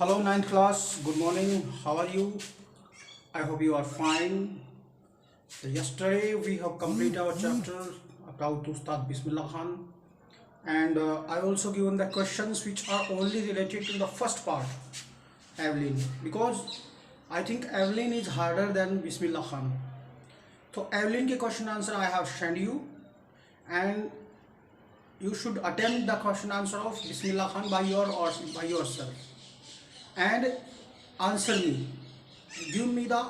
Hello, ninth class. Good morning. How are you? I hope you are fine. So yesterday we have completed our chapter about Ustad Bismillah Khan, and I also given the questions which are only related to the first part, Evelyn, because I think Evelyn is harder than Bismillah Khan. So Evelyn के question answer I have sent you, and you should attempt the question answer of Bismillah Khan by yourself and answer me. Give me the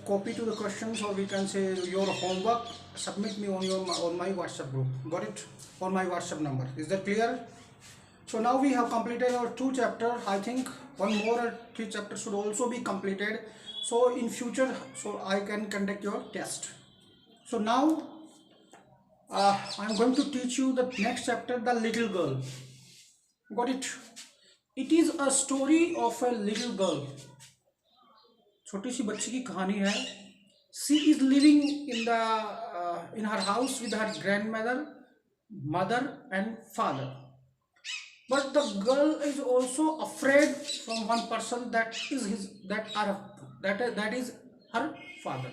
copy to the questions, or we can say your homework. Submit me on my WhatsApp group. Got it? On my WhatsApp number. Is that clear? So now we have completed our 2 chapter. I think one more or 3 chapters should also be completed. So in future, so I can conduct your test. So now I'm going to teach you the next chapter, the little girl. Got it? It is a story of a little girl. छोटी सी बच्ची की कहानी है. She is living in her house with her grandmother, mother and father. But the girl is also afraid from one person that is her father.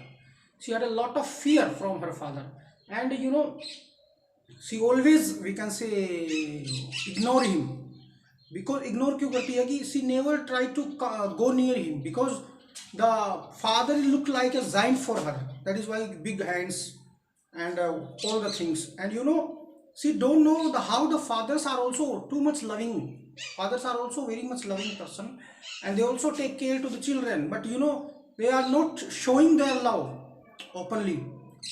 She had a lot of fear from her father, and she always, we can say, ignore him. Because ignore क्यों करती है कि she never try to go near him, because the father looked like a giant for her. That is why big hands and all the things. And she don't know how the fathers are also too much loving. Fathers are also very much loving person, and they also take care to the children. But they are not showing their love openly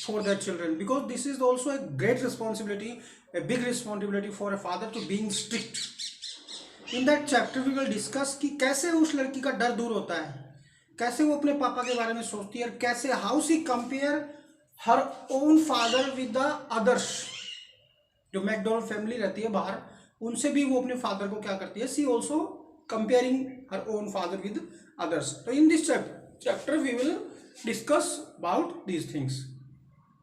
for their children, because this is also a great responsibility, a big responsibility for a father to being strict. In that chapter we will discuss कि कैसे उस लड़की का डर दूर होता है, कैसे वो अपने पापा के बारे में सोचती है, और कैसे how she compare her own father with the others. जो मैकडोनल्ड फैमिली रहती है बाहर, उनसे भी वो अपने फादर को क्या करती है, she also comparing her own father with others. So in this chapter we will discuss about these things.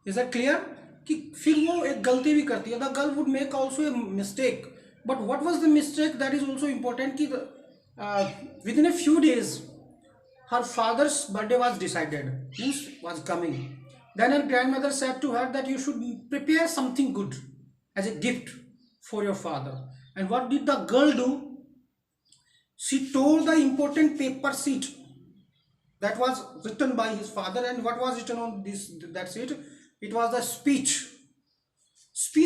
Is that clear? कि फिर वो एक गलती भी करती है. The girl would make also a mistake. But what was the mistake? That is also important. कि within a few days her father's birthday was decided, means was coming. Then her grandmother said to her that you should prepare something good as a gift for your father. And what did the girl do? She tore the important paper sheet that was written by his father. And what was written on that sheet? It was the speech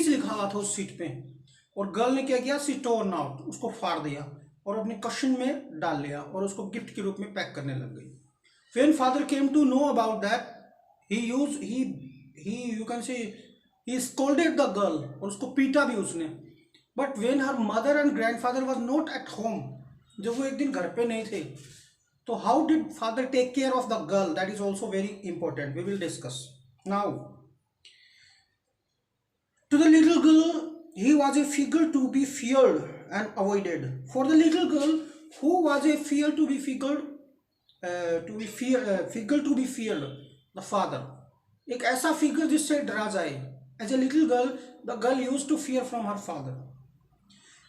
लिखा हुआ था उस seat पे. और girl ने क्या किया? सी torn out, उसको फाड़ दिया और अपने कशन में डाल लिया और उसको गिफ्ट के रूप में पैक करने लग गई. When father came to know about that, you can say he scolded the girl, और उसको पीटा भी उसने. But when her mother and grandfather was not at home, जब वो एक दिन घर पे नहीं थे, तो how did father take care of the girl? That is also very important. We will discuss now. To the little girl, he was a figure to be feared and avoided. For the little girl, who was a figure to be feared? The father. एक ऐसा figure जिससे डरा जाए. As a little girl, the girl used to fear from her father.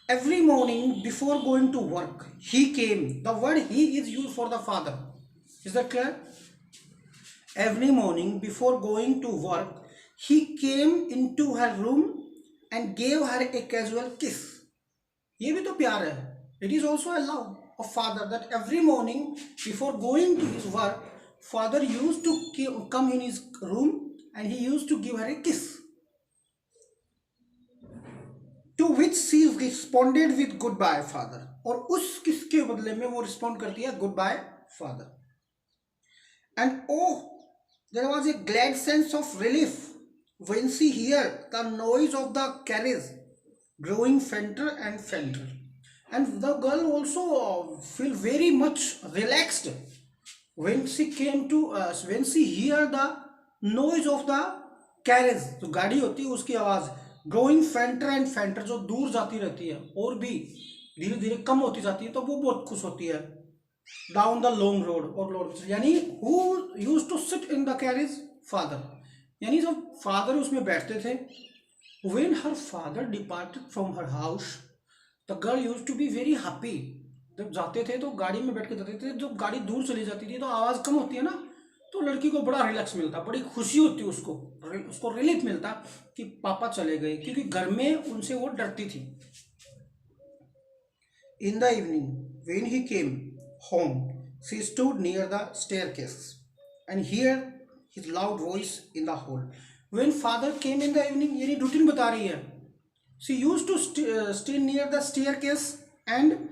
Every morning before going to work, he came. The word "he" is used for the father. Is that clear? Every morning before going to work, he came into her room and gave her a casual kiss. ये भी तो प्यार है. It is also a love of father, that every morning before going to his work, father used to come in his room and he used to give her a kiss. To which she responded with goodbye father. और उस किस के बदले में वो respond करती है goodbye father. And there was a glad sense of relief when she heard the noise of the carriage growing fainter and fainter. And the girl also feel very much relaxed when she hear the noise of the carriage. जो गाड़ी होती है उसकी आवाज growing fainter and fainter, जो दूर जाती रहती है और भी धीरे धीरे कम होती जाती है, तो वो बहुत खुश होती है. Down the long road और यानी who used to sit in the carriage? Father. यानी जब फादर उसमें बैठते थे. When her father departed from her house, the girl used to be very happy जब जाते थे तो गाड़ी में बैठ के जाते थे, जब गाड़ी दूर चली जाती थी तो आवाज़ कम होती है ना, तो लड़की को बड़ा रिलैक्स मिलता, बड़ी खुशी होती उसको, उसको रिलीफ मिलता कि पापा चले गए, क्योंकि घर में उनसे वो डरती थी। In the evening, when he came home, she stood near the staircase and heard his loud voice in the hall. When father came in the evening, यानी रूटीन बता रही है, she used to stay near the staircase and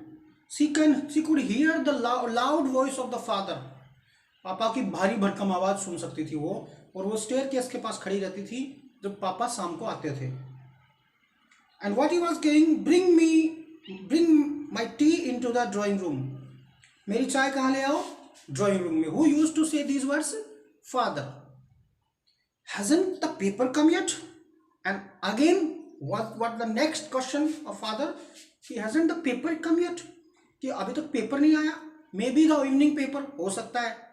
she could hear the loud voice of the father. पापा की भारी भरकम आवाज़ सुन सकती थी वो, और वो स्टेयरकेस के पास खड़ी रहती थी जब पापा शाम को आते थे। And what he was saying, bring my tea into the drawing room. मेरी चाय कहाँ ले आओ? Drawing room में. Who used to say these words? Father. Hasn't the paper come yet? And again, what the next question of father? He hasn't the paper come yet? कि अभी तक paper नहीं आया? Maybe the evening paper, हो सकता है।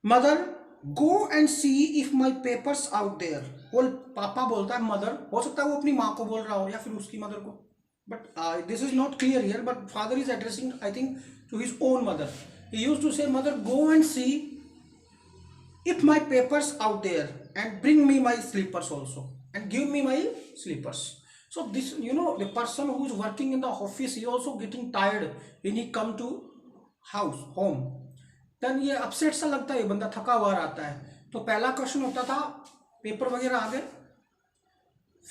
Mother, go and see if my papers out there. वो पापा बोलता है मदर, हो सकता है वो अपनी माँ को बोल रहा हो या फिर उसकी मदर को, but this is not clear here, but father is addressing, I think, to his own mother. He used to say, mother, go and see if my papers out there and bring me my slippers also and give me my slippers. So this, the person who is working in the office, he also getting tired when he come to home. Then ये upset सा लगता है, बंदा थका हुआ रहता है। तो पहला क्वेश्चन होता था पेपर वगैरह आ गए,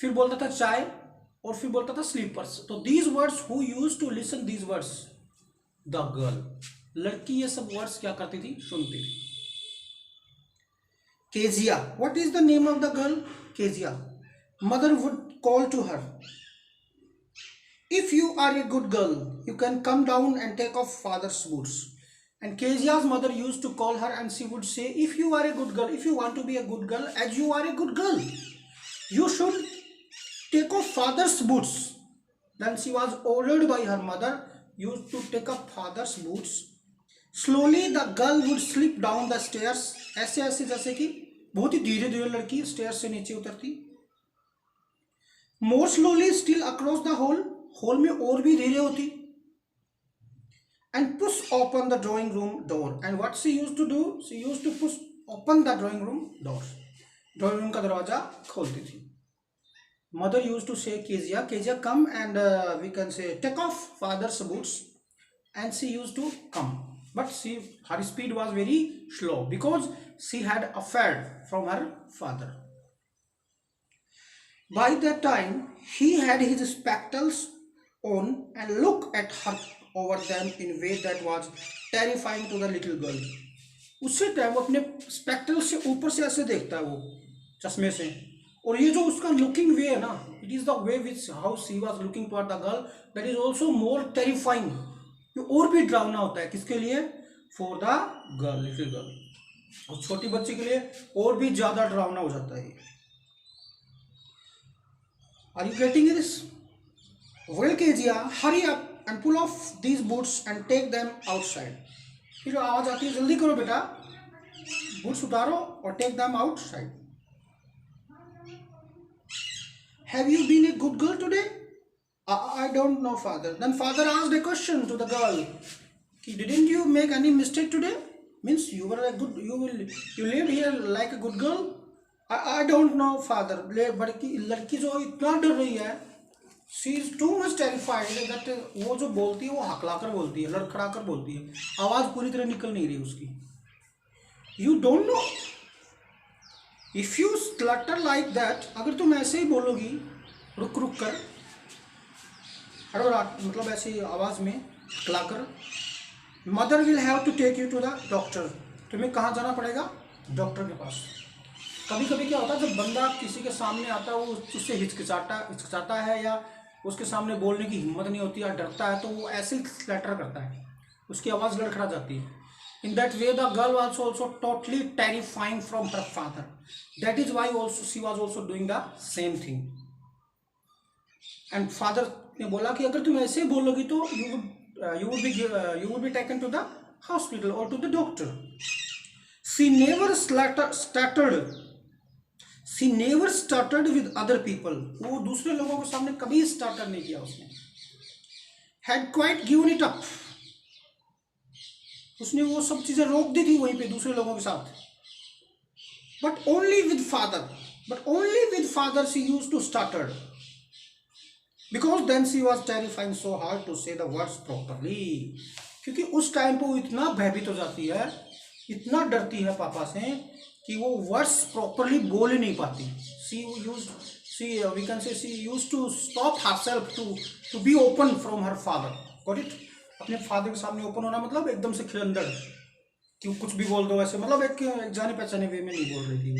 फिर बोलता था चाय, और फिर बोलता था स्लीपर्स। तो these words, who used to listen these words? The girl. लड़की ये सब वर्ड्स क्या करती थी? सुनती थी। Kezia, what is the name of the girl? Kezia. Mother would call to her, if you are a good girl you can come down and take off father's boots. And Kezia's mother used to call her and she would say, if you are a good girl, if you want to be a good girl, as you are a good girl, you should take off father's boots. Then she was ordered by her mother used to take up father's boots. Slowly the girl would slip down the stairs. ऐसे ऐसे जैसे कि बहुत ही धीरे धीरे लड़की stair से नीचे उतरती. More slowly still across the hall में और भी धीरे होती. And push open the drawing room door. And what she used to do? She used to push open the drawing room door. Drawing room का दरवाजा खोलती थी. Mother used to say, Kezia, come and we can say take off father's boots. And she used to come, but her speed was very slow because she had affair from her father. By that time, he had his spectacles on and looked at her over them in a way that was terrifying to the little girl. उसी time अपने spectacled से ऊपर से ऐसे देखता है वो चश्मे से, और ये जो उसका लुकिंग वे है ना, it is the way which how she was looking toward the girl, that is also more terrifying. ये और भी डरावना होता है, किसके लिए? For the girl, little girl. उस छोटी बच्ची के लिए और भी ज्यादा डरावना हो जाता है. Are you getting this? Well, Kezia, hurry up and pull off these boots and take them outside. फिर आवाज आती है, जल्दी करो बेटा, बूट्स उतारो और take them outside. Have you been a good girl today? I don't know, father. Then father asked a question to the girl. Didn't you make any mistake today? Means you were a good, you lived here like a good girl? I don't know, father. But लड़की जो इतना डर रही है, she is too much terrified that वो जो बोलती है वो हकलाकर बोलती है, लड़खड़ाकर बोलती है, आवाज़ पूरी तरह निकल नहीं रही उसकी. You don't know? If you stutter like that, अगर तुम ऐसे ही बोलोगी रुक रुक कर, मतलब ऐसी आवाज़ में हकलाकर, mother will have to take you to the doctor. तुम्हें कहाँ जाना पड़ेगा? डॉक्टर के पास. कभी कभी क्या होता है, जब बंदा किसी के सामने आता है वो उससे हिचकिचाता है या उसके सामने बोलने की हिम्मत नहीं होती या डरता है, तो वो ऐसे ही स्लैटर करता है, उसकी आवाज़ लड़खड़ा जाती है. In that way the girl was also totally terrifying from her father. That is why also she was also doing the same thing. And father ने बोला कि अगर तुम ऐसे बोलोगी तो you would be taken to the hospital or to the doctor. She never stuttered with other people. वो दूसरे लोगों के सामने कभी स्टार्टर नहीं किया उसने. had quite given it up. उसने वो सब चीजें रोक दी थी वहीं पे दूसरे लोगों के साथ. But only with father she used to stutter, because then she was terrifying so hard to say the words properly. क्योंकि उस टाइम पे वो इतना भयभीत हो जाती है, इतना डरती है पापा से कि वो वर्ड्स प्रॉपरली बोल ही नहीं पाती. We can say she used to stop herself to be open from her father. Got it? अपने फादर के सामने ओपन होना मतलब एकदम से खिलंदड़ कि कुछ भी बोल दो ऐसे, मतलब एक जाने पहचाने वे में नहीं बोल रही थी वो.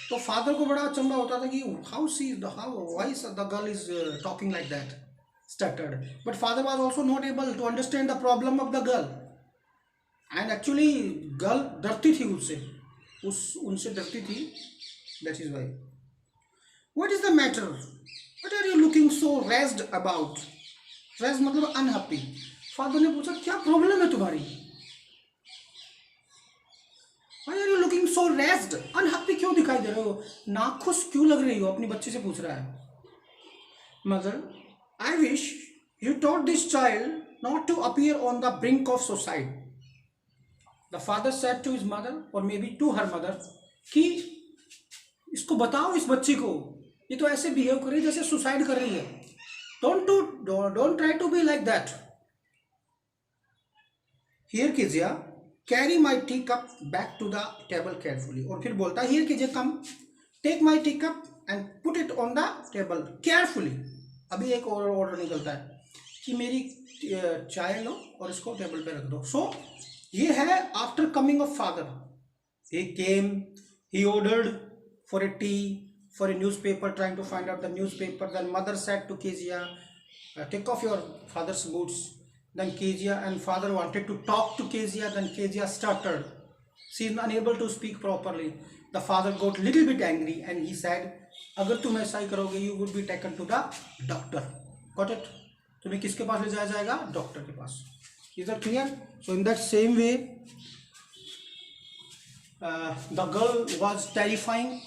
तो फादर को बड़ा अचंभा होता था कि why the girl is talking like that, stuttered. But father was also not able to understand the problem of the girl. And actually girl डरती थी उनसे डरती थी. That is why. What is the matter? What are you looking so raised about? Raised मतलब unhappy. Father ने पूछा क्या problem है तुम्हारी? Why are you looking so raised? Unhappy क्यों दिखाई दे रहे हो? नाखुश क्यों लग रही हो? अपनी बच्ची से पूछ रहा है. Mother, I wish you taught this child not to appear on the brink of suicide. The father said to his mother, or maybe to her mother, कि इसको बताओ इस बच्ची को, ये तो ऐसे बिहेव कर रही है जैसे सुसाइड कर रही है. Don't try to be like that. Here Kezia, carry my teacup back to the table carefully. और फिर बोलता है, here Kezia, come, take my teacup and put it on the table carefully. अभी एक और ऑर्डर निकलता है कि मेरी चाय लो और इसको टेबल पे रख दो. सो ये है after coming of father. He came, he ordered for a tea, for a newspaper, trying to find out the newspaper. Then mother said to Kezia, take off your father's boots. Then Kezia and father wanted to talk to Kezia. Then Kezia stuttered. She is unable to speak properly. The father got little bit angry and he said, अगर तुम ऐसा ही करोगे, you would be taken to the doctor. Got it? तुम्हें किसके पास ले जाया जाएगा? Doctor के पास. Is that clear? So in that same way, the girl was terrifying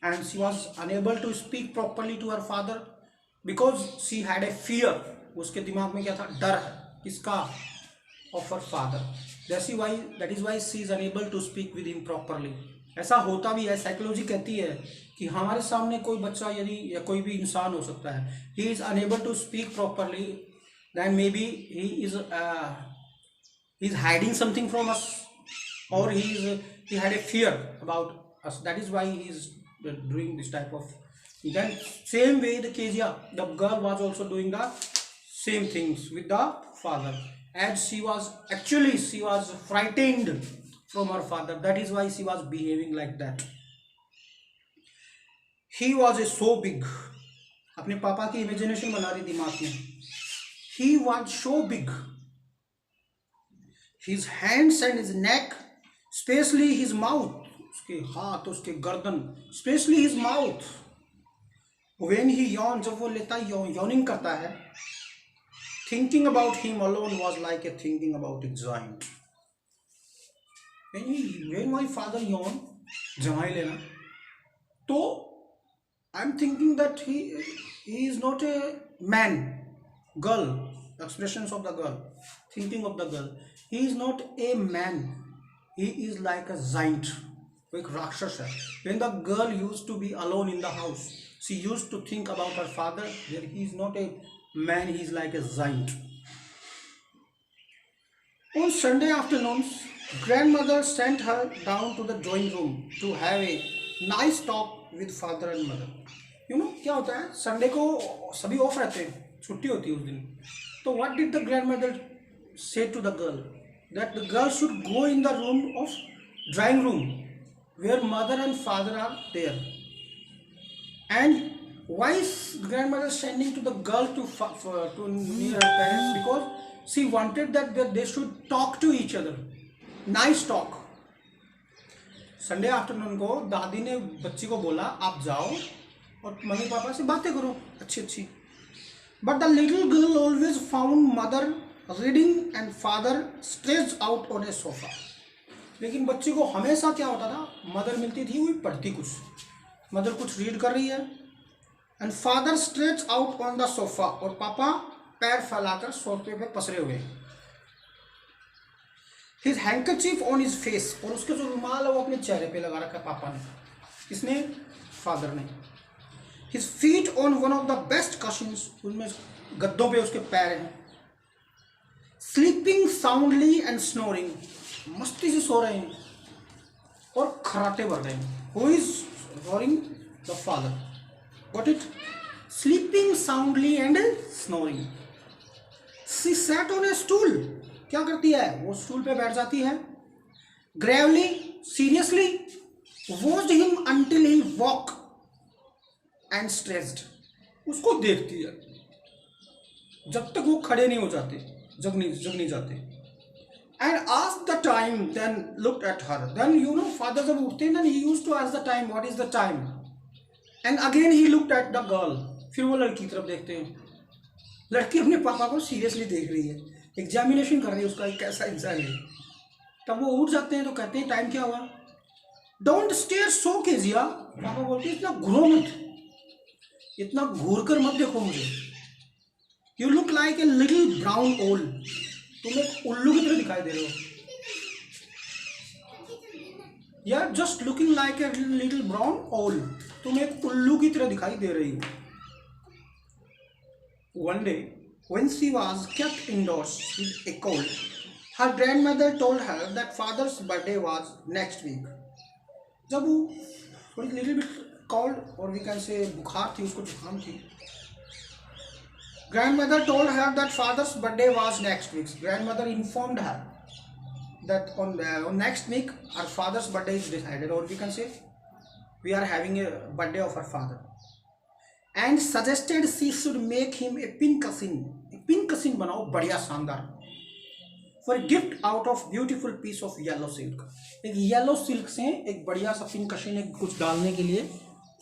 and she was unable to speak properly to her father because she had a fear. उसके दिमाग में क्या था? डर है. किसका? Of her father. That is why she is unable to speak with him properly. ऐसा होता भी है. साइकोलॉजी कहती है कि हमारे सामने कोई बच्चा यदि या कोई भी इंसान हो सकता है, he is unable to speak properly, then maybe he is hiding something from us, or he had a fear about us. That is why he is doing this type of. Then same way the girl was also doing the same things with the father, as she was frightened from her father. That is why she was behaving like that. He was so big. अपने पापा की imagination बना रही दिमाग में. He was so big. His hands and his neck, especially his mouth, उसके हाथ, उसके गर्दन, especially his mouth. When he yawned, जब वो लेता yawning करता है, thinking about him alone was like a thinking about a giant. When my father yawned, जमाई लेना, तो I'm thinking that he is not a man. Girl, expressions of the girl, thinking of the girl. He is not a man. He is like a giant, like Rakshasa. When the girl used to be alone in the house, she used to think about her father. That he is not a man. He is like a giant. On Sunday afternoons, grandmother sent her down to the drawing room to have a nice talk with father and mother. You know क्या होता है? Sunday को सभी of रहते हैं, छुट्टी होती है उस दिन. तो what did the grandmother say to the girl? That the girl should go in the room of drawing room where mother and father are there. And why is grandmother sending to the girl to near her parents? Because she wanted that they should talk to each other. Nice talk. Sunday afternoon को दादी ने बच्ची को बोला आप जाओ और mummy papa से बातें करो अच्छी. But the little girl always found mother reading and father stretched out on a sofa. लेकिन बच्ची को हमेशा क्या होता था? मदर मिलती थी, वही पढ़ती कुछ. मदर कुछ रीड कर रही है and father stretched out on the sofa, और पापा पैर फैलाकर सोफे पे पसरे हुए हैं। His handkerchief on his face, और उसके जो रुमाल है वो अपने चेहरे पे लगा रखा है पापा ने। किसने? फादर ने। His feet on one of the best cushions, उनमें गद्दों पे उसके पैर हैं। स्लीपिंग साउंडली एंड स्नोरिंग, मस्ती से सो रहे हैं और खराटे भर रहे हैं। Who is snoring? The father. Got it? Sleeping soundly and snoring. She sat on A stool, क्या करती है वो? स्टूल पे बैठ जाती है। Gravely, seriously, watched him until he walk and stressed, उसको देखती है जब तक वो खड़े नहीं हो जाते, जग नहीं जाते। And ask the time, then looked at her. Then you know father जब उठते हैं, then he used to ask the time, what is the time, and again he looked at the girl. फिर वो लड़की की तरफ देखते हैं। लड़की अपने पापा को सीरियसली देख रही है, एग्जामिनेशन कर रही है उसका, एक कैसा इंसान है। तब वो उठ जाते हैं तो कहते हैं टाइम क्या हुआ? डोंट स्टेयर सो केजिया, पापा बोलते हैं इतना घूरो मत, इतना घूर कर मत देखो मुझे। You look like a little brown ओल, तुम एक उल्लू की तरह दिखाई दे रहे हो। यार just looking like a little brown ओल, तुम एक उल्लू की तरह दिखाई दे रही हो। One day, when she was kept indoors with a cold, her grandmother told her that father's birthday was next week. जब वो थोड़ी little bit cold और we can say बुखार थी, उसको जुकाम थी, grandmother told her that father's birthday was next week. Grandmother informed her that on next week our father's birthday is decided, or we can say we are having a birthday of our father. And suggested she should make him a pincushion. एक pincushion बनाओ बढ़िया शानदार, for a gift out of beautiful piece of yellow silk. एक yellow silk से एक बढ़िया सा pincushion, एक कुछ डालने के लिए,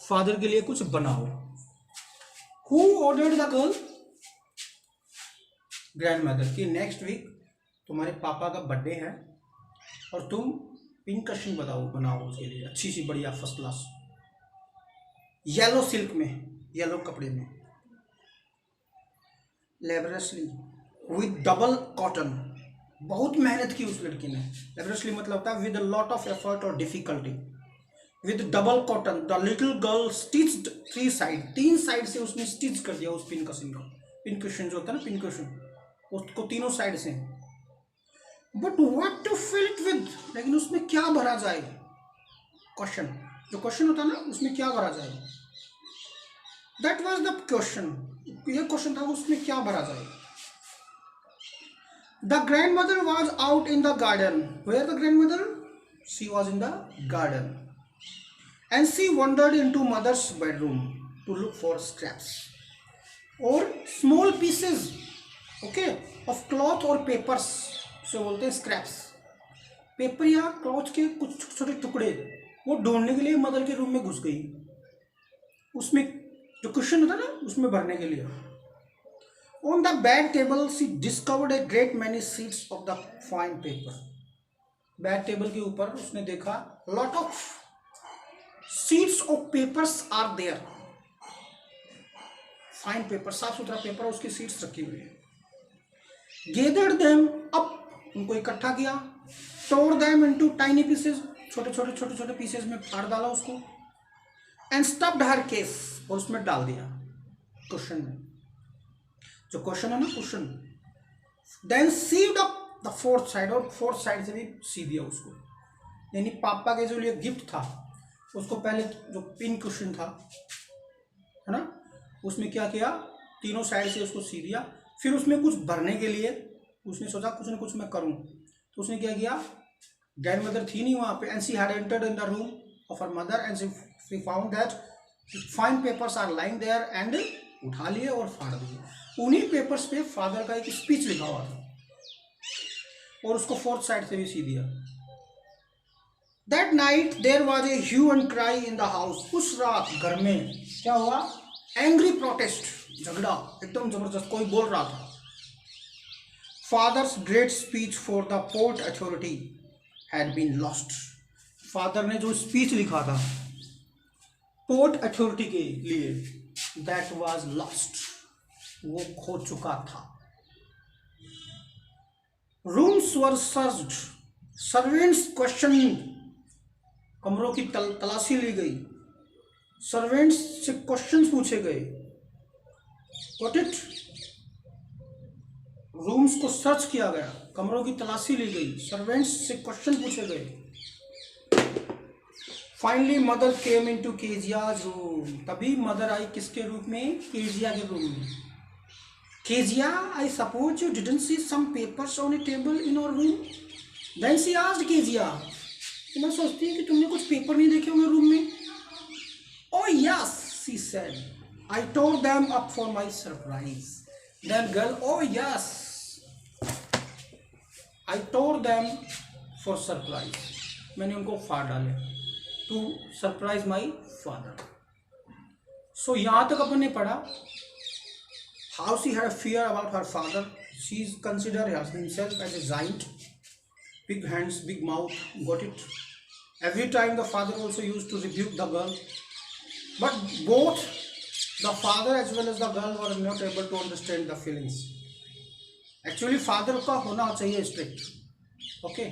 फादर के लिए कुछ बनाओ। Who ordered the girl? Grandmother कि नेक्स्ट वीक तुम्हारे पापा का बर्थडे है और तुम पिनकशन बनाओ उसके लिए, अच्छी सी बढ़िया फर्स्ट क्लास येलो सिल्क में, येलो कपड़े में। लेबरसली विद डबल कॉटन, बहुत मेहनत की उस लड़की ने। लेबरसली मतलब होता है with a lot of effort और difficulty. With double cotton the little girl stitched 3 side, 3 side से उसने स्टिच कर दिया उस पिनकशन को। पिनकशन जो होता है ना, पिनकशन, उसको तीनों साइड से। But what to fill it with, लेकिन उसमें क्या भरा जाए? क्वेश्चन, जो क्वेश्चन होता है ना, उसमें क्या भरा जाए? That was the question. ये क्वेश्चन था, उसमें क्या भरा जाए? The grandmother was out in the garden. Where the grandmother? She was in the garden, and she wandered into mother's bedroom to look for scraps or small pieces, okay, of cloth or papers. So बोलते हैं scraps. Paper या cloth के कुछ छोटे टुकड़े, वो ढूंढने के लिए मदर के रूम में घुस गई। उसमें जो क्वेश्चन होता है ना, उसमें भरने के लिए। On the bed table she discovered a great many sheets of the fine paper. Bed table के ऊपर उसने देखा lot of sheets of papers are there. Fine paper, साफ सुथरा पेपर, उसकी शीट्स रखी हुई है। गेदर्ड देम अप, उनको इकट्ठा किया। टोर देम इनटू टाइनी पीसेस, छोटे छोटे पीसेस में फाड़ डाला उसको। एंड स्टफ्ड हर केस, और उसमें डाल दिया क्वेश्चन में, जो क्वेश्चन है ना question. Then sewed up the 4th side, और 4th साइड से भी सी दिया उसको। यानी पापा के जो लिए गिफ्ट था, उसको पहले जो पिन क्वेश्चन था, है ना, उसमें क्या किया, तीनों साइड से उसको सी दिया। फिर उसमें कुछ भरने के लिए उसने सोचा कुछ ना कुछ मैं करूं, तो उसने क्या किया, ग्रैंड मदर थी नहीं वहाँ पे, and she had entered in the room of her mother and she found that fine papers are lying there, and उठा लिए और फाड़ दिए। उन्हीं पेपर्स पे फादर का एक स्पीच लिखा हुआ था, और उसको 4th साइड से भी सी दिया। That night there was a hue and cry in the house. उस रात घर में क्या हुआ, एंग्री प्रोटेस्ट, झगड़ा एकदम जबरदस्त, कोई बोल रहा था। Father's great speech for the port authority had been lost. Father ने जो स्पीच लिखा था पोर्ट अथॉरिटी के लिए, दैट वाज लॉस्ट, वो खो चुका था। रूम्स वर सर्च्ड, सर्वेंट्स क्वेश्चन, कमरों की तलाशी ली गई, सर्वेंट्स से क्वेश्चन पूछे गए। Got it? रूम्स को सर्च किया गया, कमरों की तलाशी ली गई, सर्वेंट्स से क्वेश्चन पूछे गए। Finally mother came into Kezia's room, तभी मदर आई किसके रूप में? केजिया के रूम में। Kezia, I suppose you didn't see some papers on a table in our room? Then she asked Kezia, मैं सोचती हूँ कि तुमने कुछ पेपर नहीं देखे होंगे रूम में। Oh yes, she said. I tore them up for my surprise. Then girl, oh yes, I tore them for surprise. मैंने उनको फाड़ डाले to surprise my father. So यहाँ तक अपन ने पढ़ा how she had a fear about her father. She considered himself as a giant, big hands, big mouth. Got it? Every time the father also used to rebuke the girl. But both the father as well as the girl were not able to understand the feelings. Actually father का होना चाहिए strict, okay,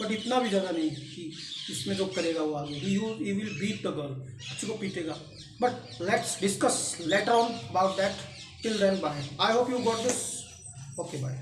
but इतना भी ज़्यादा नहीं कि इसमें जो करेगा वो आगे he will beat the girl, अच्छी को पीटेगा. But let's discuss later on about that. Till then, bye. I hope you got this. Okay, bye.